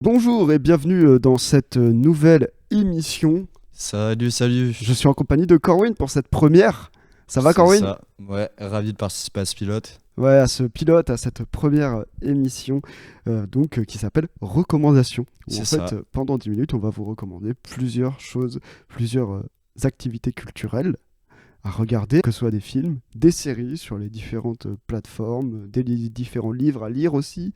Bonjour et bienvenue dans cette nouvelle émission. Salut. Je suis en compagnie de Corwin pour cette première. Ça va C'est Corwin? ça. Ouais, ravi de participer à ce pilote. Ouais, à ce pilote, à cette première émission qui s'appelle Recommandations. Où en C'est fait, ça. pendant 10 minutes, on va vous recommander plusieurs choses, plusieurs activités culturelles à regarder, que ce soit des films, des séries sur les différentes plateformes, des différents livres à lire aussi.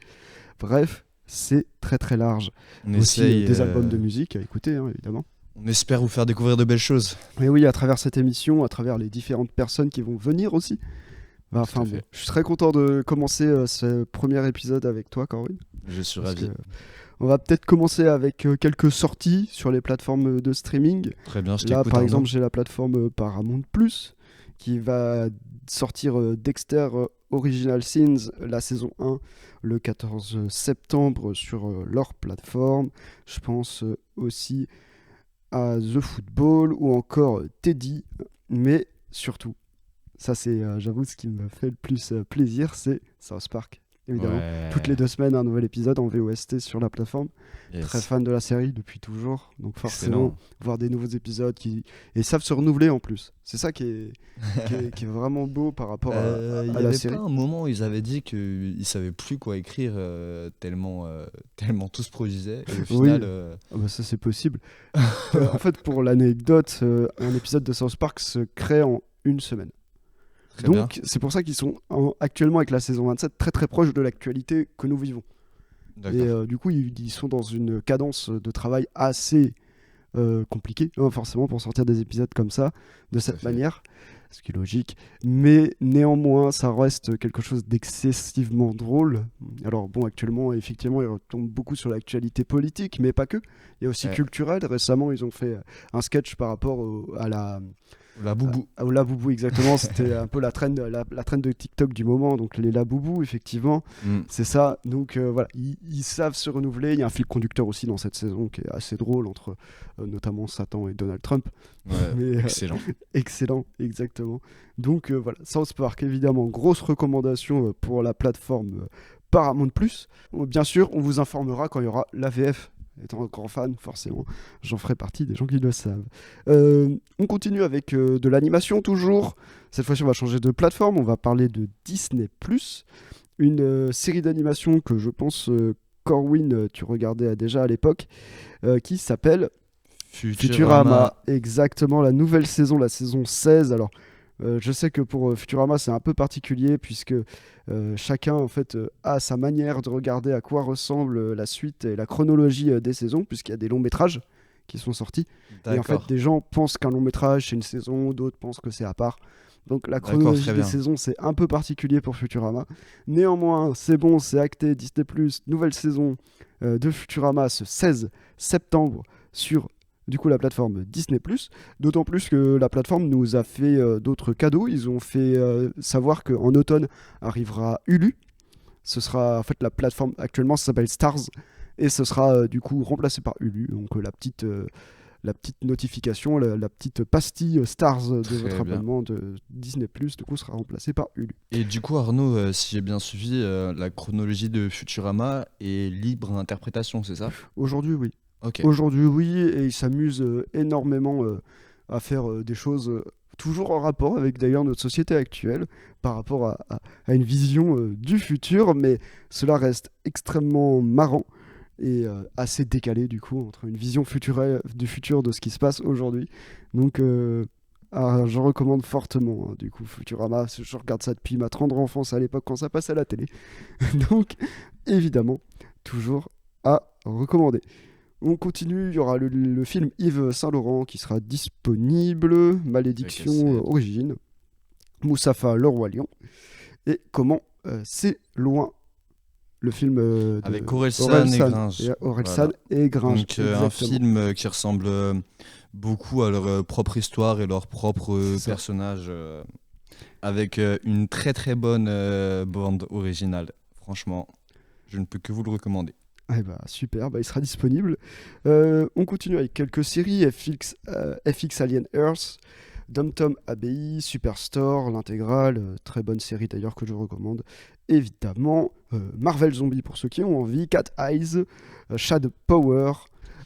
Bref, c'est très très large. On Aussi essaye, des albums de musique à écouter, hein, évidemment. on espère vous faire découvrir de belles choses. Et oui, à travers cette émission, à travers les différentes personnes qui vont venir aussi. Tout Enfin à bon, fait. je suis très content de commencer ce premier épisode avec toi, Corwin. Je suis Parce que ravi. on va peut-être commencer avec quelques sorties sur les plateformes de streaming. Très bien, je Là, t'écoute par Arnaud. exemple, j'ai la plateforme Paramount Plus qui va sortir Dexter Original Sins, la saison 1, le 14 septembre sur leur plateforme. Je pense aussi à The Football ou encore Teddy, mais surtout, ça c'est, j'avoue, ce qui me fait le plus plaisir, c'est South Park, évidemment. Toutes les Ouais. 2 semaines, un nouvel épisode en VOST sur la plateforme. Très Yes. fan de la série depuis toujours, donc forcément, Excellent. voir des nouveaux épisodes qui et savent se renouveler en plus. C'est ça qui est vraiment beau par rapport Il à y la avait pas série. un moment où ils avaient dit qu'ils savaient plus quoi écrire tellement tout se produisait. Et au Oui, final, ah bah ça c'est possible. En fait, pour l'anecdote, un épisode de South Park se crée en une semaine. très bien. Donc, c'est pour ça qu'ils sont actuellement avec la saison 27 très très proches de l'actualité que nous vivons. Et D'accord. du coup, ils sont dans une cadence de travail assez compliquée, hein, forcément, pour sortir des épisodes comme ça, de Tout à cette fait. manière, ce qui est logique. Mais néanmoins, ça reste quelque chose d'excessivement drôle. Alors bon, actuellement, effectivement, ils retombent beaucoup sur l'actualité politique, mais pas que. Il y a aussi Ouais. culturel. Récemment, ils ont fait un sketch par rapport à la La boubou. au Laboubou, exactement. C'était un peu la trend de TikTok du moment. Donc les Laboubou, effectivement, Hmm. c'est ça. Donc voilà, ils savent se renouveler. Il y a un fil conducteur aussi dans cette saison qui est assez drôle entre notamment Satan et Donald Trump. Ouais, Mais excellent. excellent, exactement. Donc voilà, South Park, évidemment, grosse recommandation pour la plateforme Paramount+. Bien sûr, on vous informera quand il y aura l'AVF. Étant un grand fan, forcément, j'en ferai partie des gens qui le savent. On continue avec de l'animation toujours. Cette fois-ci, on va changer de plateforme. On va parler de Disney+, une série d'animation que je pense, Corwin, tu regardais déjà à l'époque, qui s'appelle Futurama. Futurama. Exactement, la nouvelle saison, la saison 16. Alors, je sais que pour Futurama, c'est un peu particulier puisque chacun en fait a sa manière de regarder à quoi ressemble la suite et la chronologie des saisons, puisqu'il y a des longs métrages qui sont sortis. Et en fait, D'accord. des gens pensent qu'un long métrage c'est une saison, d'autres pensent que c'est à part. Donc la D'accord, chronologie très des bien. saisons, c'est un peu particulier pour Futurama. Néanmoins, c'est bon, c'est acté, Disney+, nouvelle saison de Futurama ce 16 septembre sur du coup la plateforme Disney+. D'autant plus que la plateforme nous a fait d'autres cadeaux. Ils ont fait savoir qu'en automne arrivera Hulu. Ce sera en fait la plateforme actuellement, ça s'appelle Stars. Et ce sera du coup remplacé par Hulu. Donc la petite notification, la petite pastille Stars de votre Très bien. abonnement de Disney+, du coup sera remplacée par Hulu. Et du coup, Arnaud, si j'ai bien suivi, la chronologie de Futurama est libre à interprétation, c'est ça? Aujourd'hui, oui. Ok. Aujourd'hui, oui. Et ils s'amusent énormément à faire des choses toujours en rapport avec d'ailleurs notre société actuelle, par rapport à une vision du futur. Mais cela reste extrêmement marrant et assez décalé du coup entre une vision du futur de ce qui se passe aujourd'hui. Donc je recommande fortement du coup Futurama. Je regarde ça depuis ma tendre enfance à l'époque quand ça passait à la télé. Donc évidemment toujours à recommander. On continue, il y aura le film Yves Saint-Laurent qui sera disponible, Ok, Malédiction c'est Origine, Moustapha le Roi Lion et Comment c'est loin, le film de avec Orelsan et Orelsan Gringe. Orelsan Voilà. et Gringe, Donc, un exactement. film qui ressemble beaucoup à leur propre histoire et leur propre C'est ça. personnage, avec une très très bonne bande originale. Franchement, je ne peux que vous le recommander. Eh bah, super, bah, il sera disponible. On continue avec quelques séries, FX Alien Earth, Dom Tom Abbey, Superstore, l'intégrale, très bonne série d'ailleurs que je recommande, évidemment Marvel Zombie pour ceux qui ont envie, Cat Eyes, Shadow Power.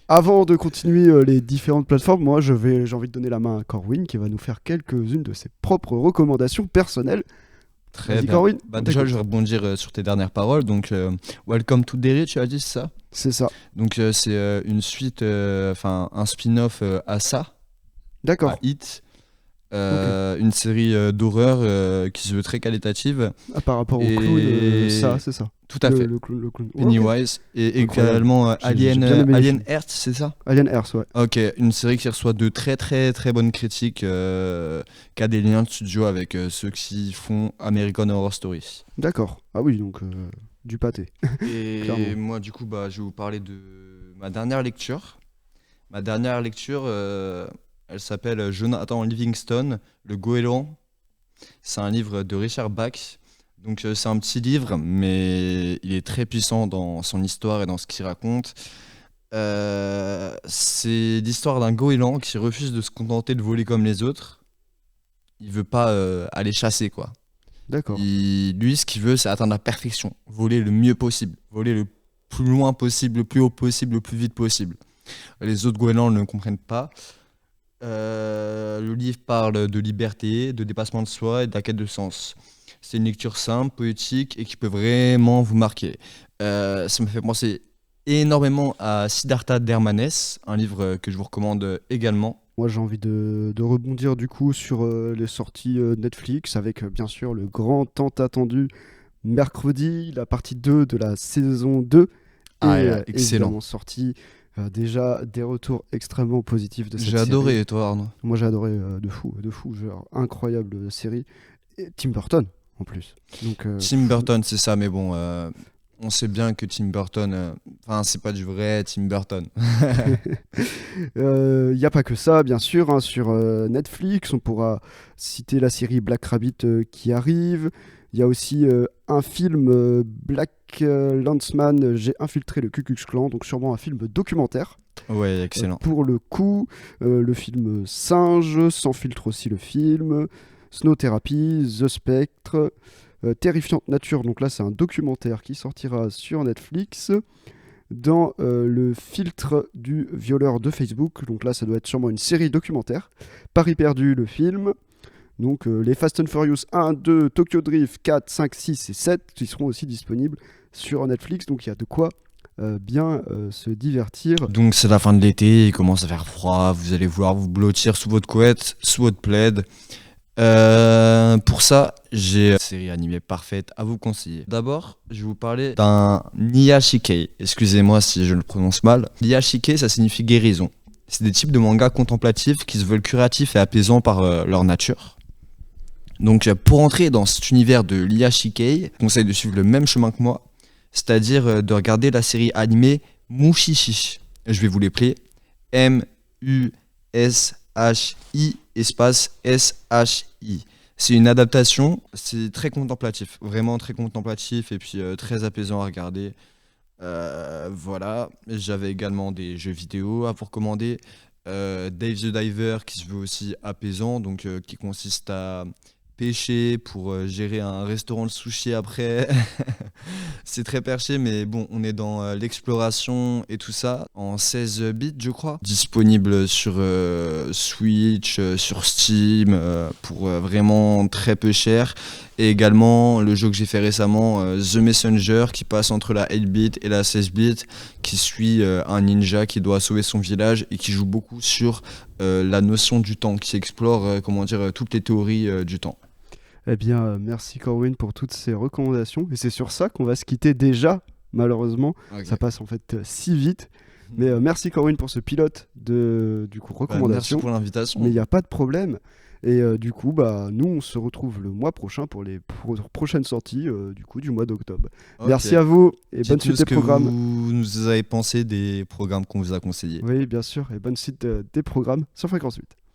Avant de continuer les différentes plateformes, moi j'ai envie de donner la main à Corwin qui va nous faire quelques-unes de ses propres recommandations personnelles. Très Vas-y bien. Corwin, Bah, on déjà, t'écoute. je vais rebondir sur tes dernières paroles. Donc, Welcome to Derry, tu as dit, c'est ça? C'est ça. Donc, c'est une suite, enfin, un spin-off à ça, à D'accord. It. Ok. Une série d'horreur qui se veut très qualitative. Ah, par rapport au clown, Et ça, c'est ça. tout à fait. Le clown. Ouais, ok. Pennywise. Et Incroyable. également J'ai bien aimé les Alien films. Earth, c'est ça? Alien Earth, ouais. Ok, une série qui reçoit de très très très bonnes critiques, qui a des liens de studio avec ceux qui font American Horror Story. D'accord. Ah oui, donc du pâté. Et Clairement. moi, du coup, bah, je vais vous parler de ma dernière lecture. Ma dernière lecture, elle s'appelle Jonathan Livingston, Le Goéland. C'est un livre de Richard Bach. Donc, c'est un petit livre, mais il est très puissant dans son histoire et dans ce qu'il raconte. C'est l'histoire d'un goéland qui refuse de se contenter de voler comme les autres. Il veut pas aller chasser, quoi. D'accord. Lui, ce qu'il veut, c'est atteindre la perfection, voler le mieux possible, voler le plus loin possible, le plus haut possible, le plus vite possible. Les autres goélands ne comprennent pas. Le livre parle de liberté, de dépassement de soi et de la quête de sens. C'est une lecture simple, poétique et qui peut vraiment vous marquer. Ça me fait penser énormément à Siddhartha Dharmanes, un livre que je vous recommande également. Moi, j'ai envie de rebondir du coup sur les sorties Netflix avec bien sûr le grand tant attendu mercredi, la partie 2 de la saison 2 est Ah, excellent. évidemment sortie. Déjà des retours extrêmement positifs de cette J'ai série. adoré, et toi, Arnaud? Moi, j'ai adoré de fou, genre incroyable série. Et Tim Burton en plus. Donc, Tim Burton, c'est ça, mais bon, on sait bien que Tim Burton, enfin, c'est pas du vrai Tim Burton. il n'y a pas que ça, bien sûr, hein, sur Netflix. On pourra citer la série Black Rabbit qui arrive. Il y a aussi un film Black Landsman, J'ai infiltré le Ku Klux Klan, donc sûrement un film documentaire. Ouais, excellent. Pour le coup, le film Singe, Sans filtre aussi le film, Snow Therapy, The Spectre, Terrifiante Nature, donc là c'est un documentaire qui sortira sur Netflix, dans le filtre du violeur de Facebook, donc là ça doit être sûrement une série documentaire, Paris perdu le film, donc les Fast and Furious 1, 2, Tokyo Drift 4, 5, 6 et 7 qui seront aussi disponibles sur Netflix, donc il y a de quoi bien se divertir. Donc c'est la fin de l'été, il commence à faire froid, vous allez vouloir vous blottir sous votre couette, sous votre plaid. Pour ça, j'ai une série animée parfaite à vous conseiller. D'abord, je vais vous parler d'un Nihashikei. Excusez-moi si je le prononce mal. Nihashikei, ça signifie guérison. C'est des types de mangas contemplatifs qui se veulent curatifs et apaisants par leur nature. Donc pour entrer dans cet univers de Nihashikei, je conseille de suivre le même chemin que moi, c'est-à-dire de regarder la série animée Mushishi. Je vais vous l'épeler. M-U-S-H-I espace S-H-I. C'est une adaptation, c'est très contemplatif, vraiment très contemplatif et puis très apaisant à regarder. Voilà, j'avais également des jeux vidéo à vous recommander. Dave the Diver qui se veut aussi apaisant, donc qui consiste à pêcher pour gérer un restaurant de sushi après. C'est très perché, mais bon, on est dans l'exploration et tout ça en 16 bits, je crois. Disponible sur Switch, sur Steam, pour vraiment très peu cher. Et également le jeu que j'ai fait récemment, The Messenger, qui passe entre la 8 bit et la 16 bit, qui suit un ninja qui doit sauver son village et qui joue beaucoup sur la notion du temps, qui explore comment dire, toutes les théories du temps. Eh bien, merci Corwin pour toutes ces recommandations. Et c'est sur ça qu'on va se quitter déjà, malheureusement. Ok. Ça passe en fait si vite. Mais merci Corwin pour ce pilote de du coup, Bah, merci recommandations. pour l'invitation. Mais il n'y a pas de problème. Et du coup, bah, nous, on se retrouve le mois prochain pour les prochaines sorties du coup, du mois d'octobre. Ok. Merci à vous et bonne Dites-nous suite ce des que programmes. vous nous avez pensé des programmes qu'on vous a conseillés. Oui, bien sûr, et bonne suite des programmes sur Fréquence 8.